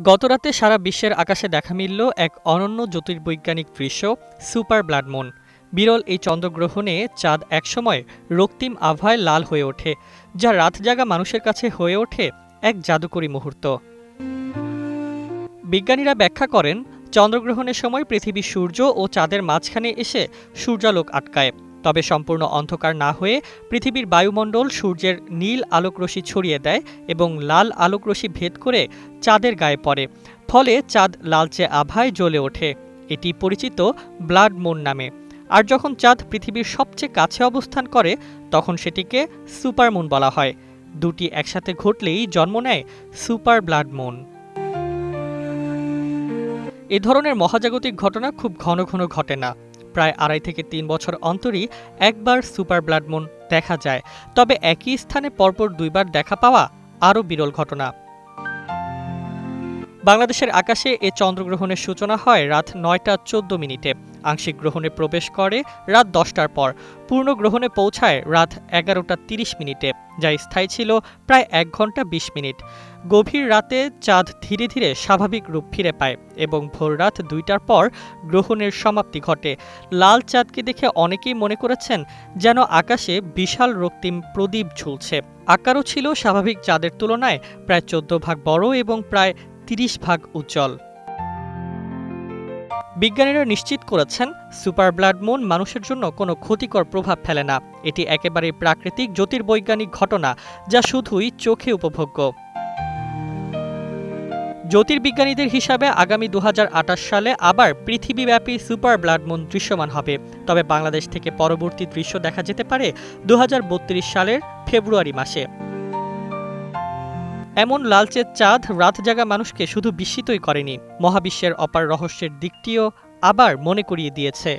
গতরাতে সারা বিশ্বের আকাশে দেখা মিলল এক অনন্য জ্যোতির্বৈজ্ঞানিক দৃশ্য, সুপার ব্লাড মুন। বিরল এই চন্দ্রগ্রহণে চাঁদ একসময় রক্তিম আভায় লাল হয়ে ওঠে, যা রাত জাগা মানুষের কাছে হয়ে ওঠে এক জাদুকরী মুহূর্ত। বিজ্ঞানীরা ব্যাখ্যা করেন, চন্দ্রগ্রহণের সময় পৃথিবী সূর্য ও চাঁদের মাঝখানে এসে সূর্যালোক আটকায়। তবে সম্পূর্ণ অন্ধকার না হয়ে পৃথিবীর বায়ুমণ্ডল সূর্যের নীল আলোকরশ্মি ছড়িয়ে দেয় এবং লাল আলোকরশ্মি ভেদ করে চাঁদের গায়ে পড়ে। ফলে চাঁদ লালচে আভায় জ্বলে ওঠে। এটি পরিচিত ব্লাড মুন নামে। আর যখন চাঁদ পৃথিবীর সবচেয়ে কাছে অবস্থান করে, তখন সেটিকে সুপারমুন বলা হয়। দুটি একসাথে ঘটলেই জন্ম নেয় সুপার ব্লাড মুন। এ ধরনের মহাজাগতিক ঘটনা খুব ঘন ঘন ঘটে না। প্রায় 2.5 থেকে 3 বছর অন্তরই একবার সুপার ব্লাড মুন দেখা যায়। তবে একই স্থানে পরপর 2 বার দেখা পাওয়া আরও বিরল ঘটনা। বাংলাদেশের আকাশে এ চন্দ্রগ্রহণের সূচনা হয় রাত 9টা 14 মিনিটে। আংশিক গ্রহণে প্রবেশ করে রাত 10টার পর। পূর্ণ গ্রহণে পৌঁছায় রাত 11টা 30 মিনিটে, যা স্থায়ী ছিল প্রায় 1 ঘন্টা 20 মিনিট। গভীর রাতে চাঁদ ধীরে ধীরে স্বাভাবিক রূপ ফিরে পায় এবং ভোররাত 2টার পর গ্রহণের সমাপ্তি ঘটে। লাল চাঁদকে দেখে অনেকেই মনে করেছেন যেন আকাশে বিশাল রক্তিম প্রদীপ ঝুলছে। আকারও ছিল স্বাভাবিক চাঁদের তুলনায় প্রায় 14 ভাগ বড় এবং প্রায় 30 ভাগ উজ্জ্বল। বিজ্ঞানীরা নিশ্চিত করেছেন, সুপার ব্লাড মুন মানুষের জন্য কোনো ক্ষতিকর প্রভাব ফেলে না। এটি একেবারেই প্রাকৃতিক জ্যোতির্বৈজ্ঞানিক ঘটনা, যা শুধুই চোখে উপভোগ্য। জ্যোতির্বিজ্ঞানীদের হিসাবে আগামী 2028 সালে আবার পৃথিবীব্যাপী সুপার ব্লাড মুন দৃশ্যমান হবে। তবে বাংলাদেশ থেকে পরবর্তী দৃশ্য দেখা যেতে পারে 2032 সালের ফেব্রুয়ারি মাসে। এমন লালচে চাঁদ রাত জাগা মানুষকে শুধু বিস্মিতই করেনি, মহাবিশ্বের অপার রহস্যের দিকটিও আবার মনে করিয়ে দিয়েছে।